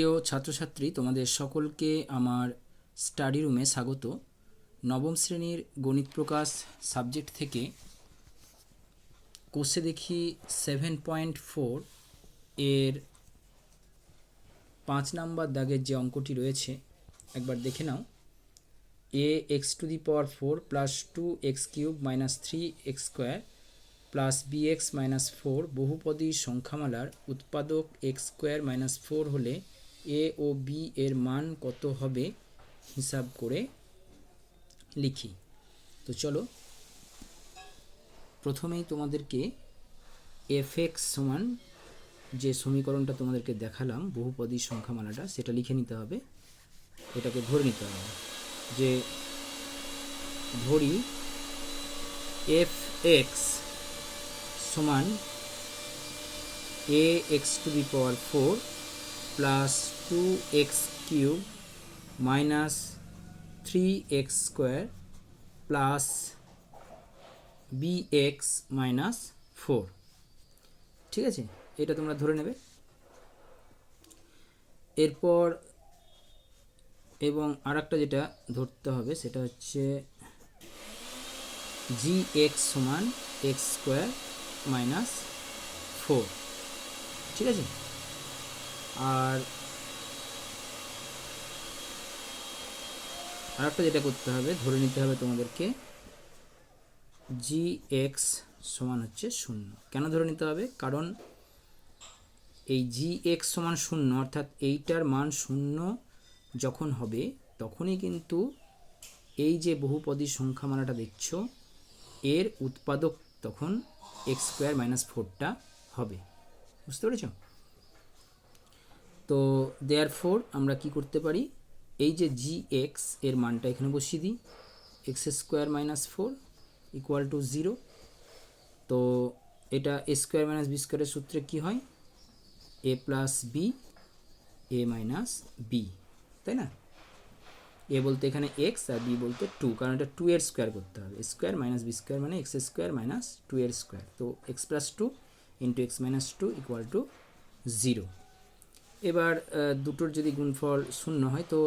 প্রিয় ছাত্রছাত্রী, তোমাদের সকলকে আমার স্টাডি রুমে স্বাগত। নবম শ্রেণীর গণিত প্রকাশ সাবজেক্ট থেকে কোর্সে দেখি 7.4 এর 5 নাম্বার দাগের যে অঙ্কটি রয়েছে একবার দেখে নাও। ax⁴ plus 2x³ minus 3x² plus bx minus 4 বহুপদী সংখ্যামালার উৎপাদক x² মাইনাস 4 হলে a ও b এর মান কত হবে হিসাব করে লিখি। তো চলো প্রথমেই তোমাদেরকে fx সমান যে সমীকরণটা তোমাদেরকে দেখালাম বহুপদী সংখ্যামালাটা সেটা লিখে নিতে হবে। এটাকে ধরে নিতে হবে যে ধরি fx সমান ax⁴ plus 2x³ minus 3x² plus bx minus 4। ঠিক আছে, এটা তোমরা ধরে নেবে। এরপর এবং আরেকটা যেটা ধরতে হবে সেটা হচ্ছে gx সমান x² মাইনাস 4। ঠিক আছে, আর আরেকটা যেটা করতে হবে ধরে নিতে হবে তোমাদেরকে gx সমান হচ্ছে 0। কেন ধরে নিতে হবে? কারণ এই gx সমান 0 অর্থাৎ এইটার মান 0 যখন হবে তখনই কিন্তু এই যে বহুপদী সংখ্যামালাটা দেখছো এর উৎপাদক তখন x² মাইনাস 4টা হবে। বুঝতে পেরেছ? তো দেয়ারফোর আমরা কি করতে পারি, এই যে gx এর মানটা এখানে বসিয়ে দিই, x² মাইনাস 4 ইকুয়াল টু 0। তো এটা a² মাইনাস b² এর সূত্রে কি হয়, a plus B A minus B, তাই না? এ বলতে এখানে x আর বি বলতে 2, কারণ এটা 2 এর স্কোয়ার করতে হবে। স্কোয়ার মাইনাস বি স্কোয়ার মানে x² মাইনাস 2 এর স্কোয়ার। তো x plus 2 into x minus 2 equal to 0। এবার দুটোর যদি গুণফল 0 হয় তো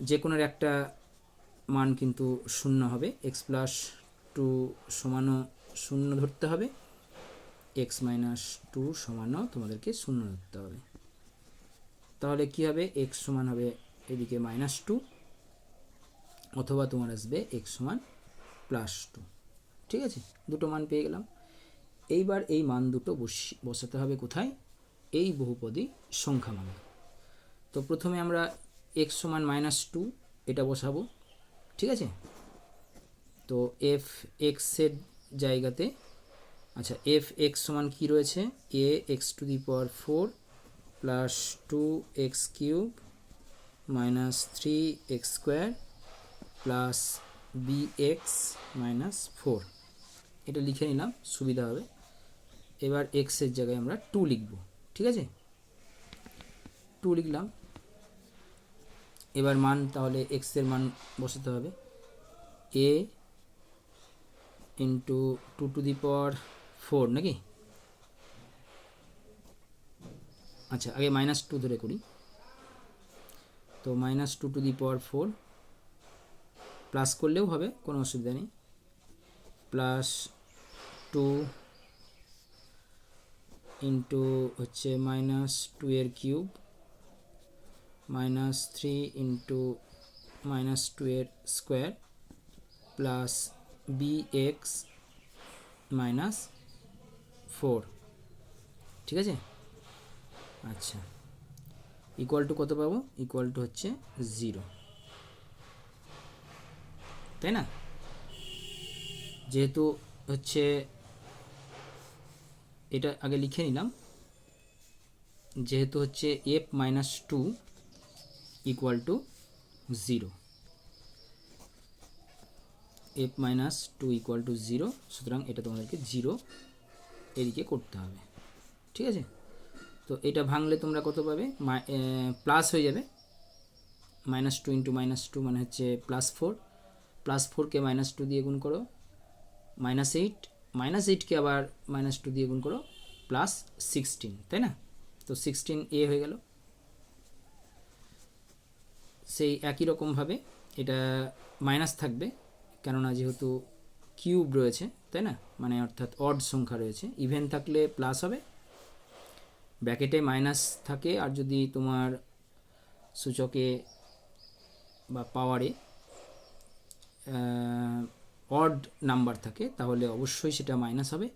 যে কোনোর একটা মান কিন্তু 0 হবে। x প্লাস 2 সমানও 0 ধরতে হবে, x মাইনাস 2 সমানও তোমাদেরকে 0 ধরতে হবে। তাহলে কি হবে, x সমান হবে এদিকে মাইনাস 2 অথবা তোমার আসবে x সমান প্লাস 2। ঠিক আছে, দুটো মান পেয়ে গেলাম। এইবার এই মান দুটো বসাতে হবে কোথায়, এই বহুপদী সংখ্যামালা। তো প্রথমে আমরা x সমান মাইনাস 2 এটা বসাবো। ঠিক আছে, তো এফ এক্সের জায়গাতে আচ্ছা এফ এক্স সমান কী রয়েছে, ax⁴ plus 2x³ minus 3x² plus bx minus 4। এটা লিখে নিলাম, সুবিধা হবে। এবার এক্সের জায়গায় আমরা 2 লিখব। ঠিক আছে, 2 লিখলাম। এবার মান তাহলে এক্সের মান বসাতে হবে, a ইন্টু 2⁴ নাকি? আচ্ছা আগে মাইনাস 2 ধরে করি। তো মাইনাস 2⁴ প্লাস করলেও হবে, কোনো অসুবিধা নেই। প্লাস 2 ইন্টু হচ্ছে মাইনাস 2 এর কিউব মাইনাস 3 ইন্টু মাইনাস 2 এর স্কোয়ার প্লাস bx মাইনাস 4। ঠিক আছে, আচ্ছা ইকুয়াল টু কত পাবো, ইকুয়াল টু হচ্ছে 0, তাই না? যেহেতু হচ্ছে এটা আগে লিখে নিলাম, যেহেতু হচ্ছে f minus 2 equal to 0, f minus 2 equal to 0, সুতরাং এটা তোমাদেরকে 0 এদিকে করতে হবে। ঠিক আছে, তো এটা ভাঙলে তোমরা কত পাবে, প্লাস হয়ে যাবে। মাইনাস 2 ইন্টু মাইনাস 2 মানে হচ্ছে প্লাস 4, প্লাস 4কে মাইনাস 2 দিয়ে গুণ করো মাইনাস 8, মাইনাস 8কে আবার মাইনাস 2 দিয়ে গুণ করো প্লাস 16, তাই না? তো 16a হয়ে গেল। সেই একই রকমভাবে এটা মাইনাস থাকবে, কেননা যেহেতু কিউব রয়েছে, তাই না, মানে অর্থাৎ অড সংখ্যা রয়েছে। ইভেন থাকলে প্লাস হবে, ব্র্যাকেটে মাইনাস থাকে, আর যদি তোমার সূচকে বা পাওয়ারে অড নাম্বার থাকে তাহলে অবশ্যই সেটা মাইনাস হবে।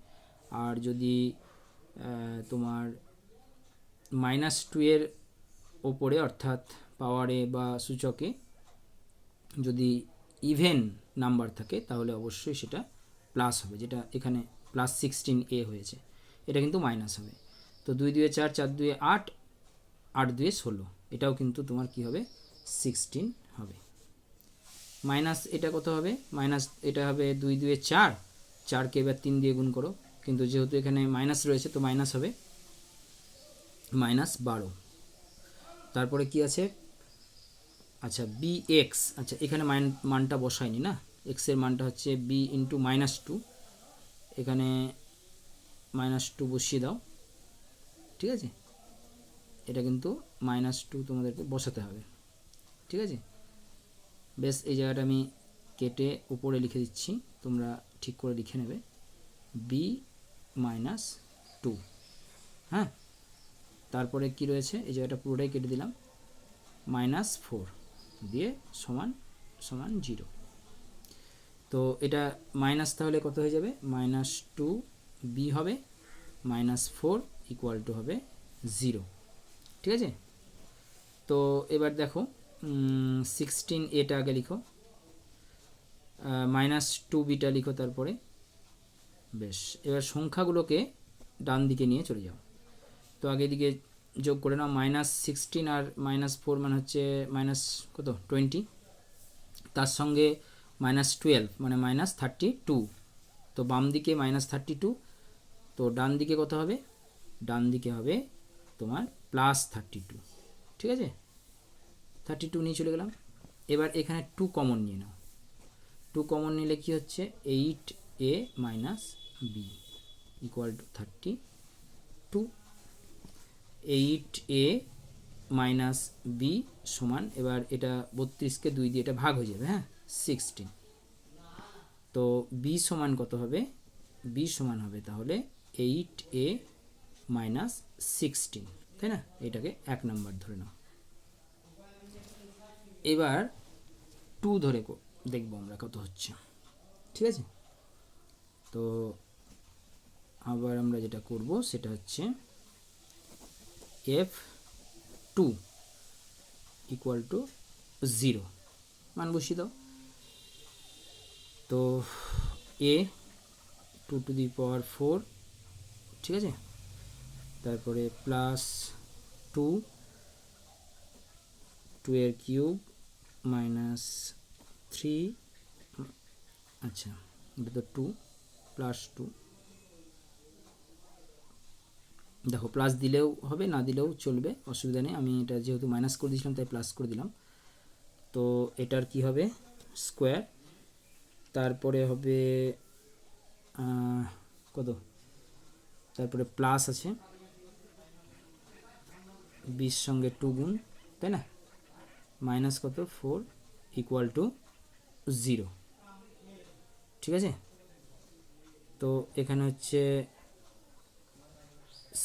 আর যদি তোমার -2 এর ওপরে অর্থাৎ পাওয়ারে বা সূচকে যদি ইভেন নাম্বার থাকে তাহলে অবশ্যই সেটা প্লাস হবে, যেটা এখানে +16a হয়েছে, এটা কিন্তু মাইনাস হবে। তো 2 2 4, 4 2 8, 8 2 16, এটাও কিন্তু তোমার কি হবে 16 হবে। মাইনাস এটা কত হবে, মাইনাস এটা হবে 2 2 4, 4কে এবার 3 দিয়ে গুণ করো, কিন্তু যেহেতু এখানে মাইনাস রয়েছে তো মাইনাস হবে -12। তারপরে কি আছে, আচ্ছা bx, আচ্ছা এখানে মানটা বসাইনি না, x এর মানটা হচ্ছে b ইন্টু -2, এখানে -2 বসিয়ে দাও, ঠিক আছে, এটা কিন্তু -2 তোমাদেরকে বসাতে হবে, ঠিক আছে। বেশ, এই জায়গাটা আমি কেটে উপরে লিখে দিচ্ছি, তোমরা ঠিক করে লিখে নেবে b -2, হ্যাঁ। তারপরে কি রয়েছে, এই জায়গাটা পুরোটাই কেটে দিলাম, -4 দিয়ে সমান সমান 0। তো এটা মাইনাস তাহলে কত হয়ে যাবে, -2b হবে, -4 ইকুয়াল টু হবে 0, ঠিক আছে। তো এবার দেখো 16a আগে লিখো, -2bটা লিখো তারপরে। বেশ, এবার সংখ্যাগুলোকে ডান দিকে নিয়ে চলে যাও। তো আগে দিকে যোগ করে নাও, -16 আর -4 মানে হচ্ছে কত 20, তার সঙ্গে -12 মানে -32, তো বাম দিকে -32, তো ডান দিকে কত হবে, ডান দিকে হবে তোমার +32, ঠিক আছে। 32 নিয়ে চলে গেলাম। এবার এখানে 2 কমন নিয়ে নাও, 2 কমন নিলে কি হচ্ছে 8a - b equal to 32, 8a - b সমান, এবার এটা 32কে 2 দিয়ে এটা ভাগ হয়ে যাবে, হ্যাঁ 16। তো b সমান কত হবে, b সমান হবে তাহলে 8a - 16, তাই না, এটাকে 1 নাম্বার ধরে নাও। এবার 2 ধরে দেখবো আমরা কত হচ্ছে, ঠিক আছে। তো আবার আমরা যেটা করব সেটা হচ্ছে f2 ইকুয়াল টু 0 মান বসিয়ে দাও। তো a 2 টু দি পাওয়ার 4, ঠিক আছে, তারপরে +2, 2 এর কিউব -3, আচ্ছা এটা তো 2 +2, দেখো প্লাস দিলেও হবে না দিলেও চলবে, অসুবিধা নেই, আমি এটা যেহেতু মাইনাস করে দিয়েছিলাম তাই প্লাস করে দিলাম। তো এটার কি হবে স্কোয়ার, তারপরে হবে কত, তারপরে প্লাস আছে 20 সঙ্গে 2 গুণ, তাই না, মাইনাস কত 4 ইকুয়াল টু 0, ঠিক আছে। তো এখানে হচ্ছে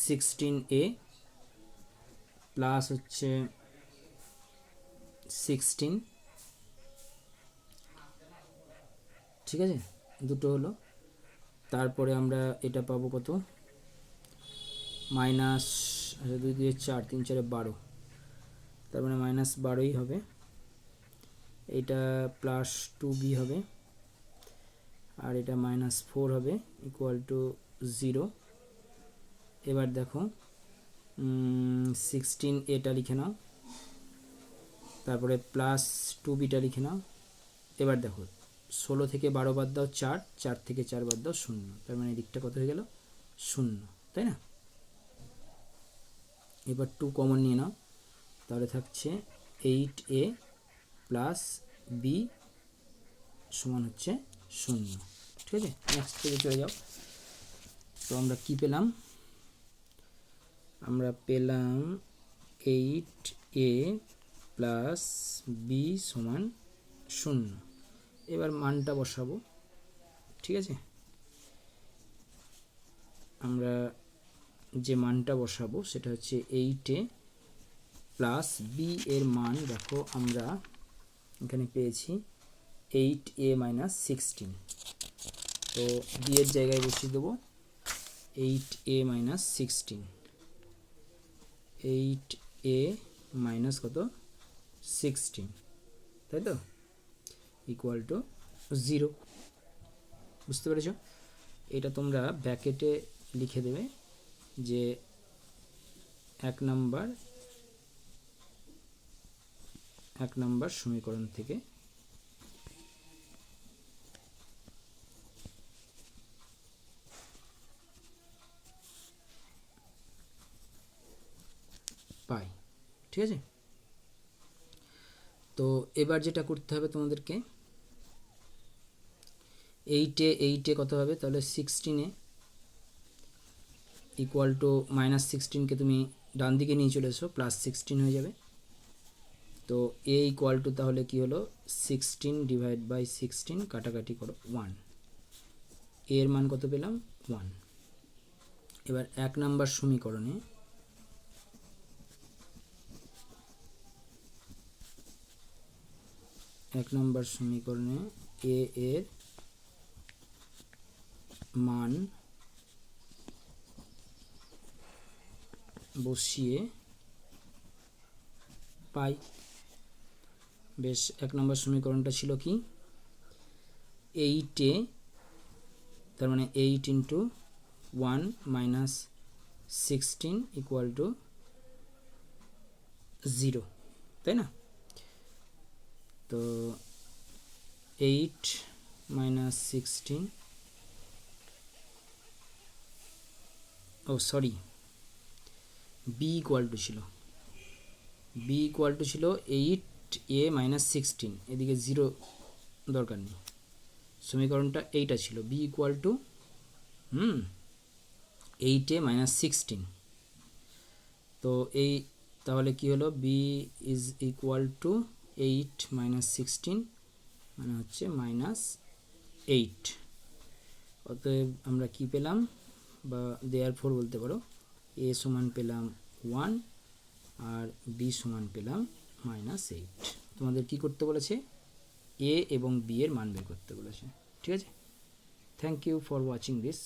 16a প্লাস হচ্ছে 16, ঠিক আছে, দুটো হলো। তারপরে আমরা এটা পাবো কত, মাইনাস 2 2 4, 3 4 12, তার মানে -12ই হবে, এটা +2b হবে, আর এটা -4 হবে ইকুয়াল টু 0। এবার দেখো 16aটা লিখে নাও, তারপরে +2bটা লিখে নাও। এবার দেখো 16 থেকে 12 বাদ দাও 4, 4 থেকে 4 বাদ দাও 0, তার মানে দিকটা কত হয়ে গেল 0, তাই না। এবার 2 কমন নিয়ে নাও, তাহলে থাকছে 8a + b সমান হচ্ছে 0, ঠিক আছে। নেক্সট পেজে চলে যাও। তো আমরা কি পেলাম, আমরা পেলাম 8a প্লাস বি সমান 0। এবার মানটা বসাবো, ঠিক আছে। আমরা যে মানটা বসাবো সেটা হচ্ছে 8a প্লাস বি এর মান দেখো আমরা এখানে পেয়েছি 8a মাইনাস 16। তো বি এর জায়গায় বসিয়ে দেবো 8a মাইনাস 16, 8a মাইনাস কত 16, তাই তো, ইকুয়াল টু 0। বুঝতে পেরেছ? এটা তোমরা ব্র্যাকেটে লিখে দেবে যে 1 নম্বর সমীকরণ থেকে পাই, ঠিক আছে। তো এবার যেটা করতে হবে তোমাদেরকে, 8 কত হবে, তাহলে 16 ইকুয়াল টু মাইনাস 16কে তুমি ডান দিকে নিয়ে চলে এসো, প্লাস 16 হয়ে যাবে। তো এ ইকুয়াল টু তাহলে কি হলো 16 ডিভাইড বাই 16, কাটাকাটি করো 1, এর মান কত পেলাম 1। এবার 1 নম্বর সমীকরণে এ এর মান বসিয়ে পাই। বেশ, 1 নম্বর সমীকরণটা ছিল কি 8a, তার মানে 8 ইন্টু 1 মাইনাস 16 ইকুয়াল টু 0, তাই না। তো 8 মাইনাস 16, ও সরি, বি ইকুয়াল টু ছিল 8a মাইনাস 16, এদিকে 0 দরকার নেই, সমীকরণটা এইটা ছিল B equal two 8a minus 16। তো এই তাহলে কি হলো B is equal to 8 minus 16 মানে হচ্ছে মাইনাস 8। অতএব আমরা কি পেলাম, বা দেয়ারফর বলতে পারো, এ সমান পেলাম 1 আর বি সমান পেলাম মাইনাস 8। তোমাদের কি করতে বলেছে, এ এবং বি এর মান বের করতে বলেছে, ঠিক আছে। Thank you for watching this.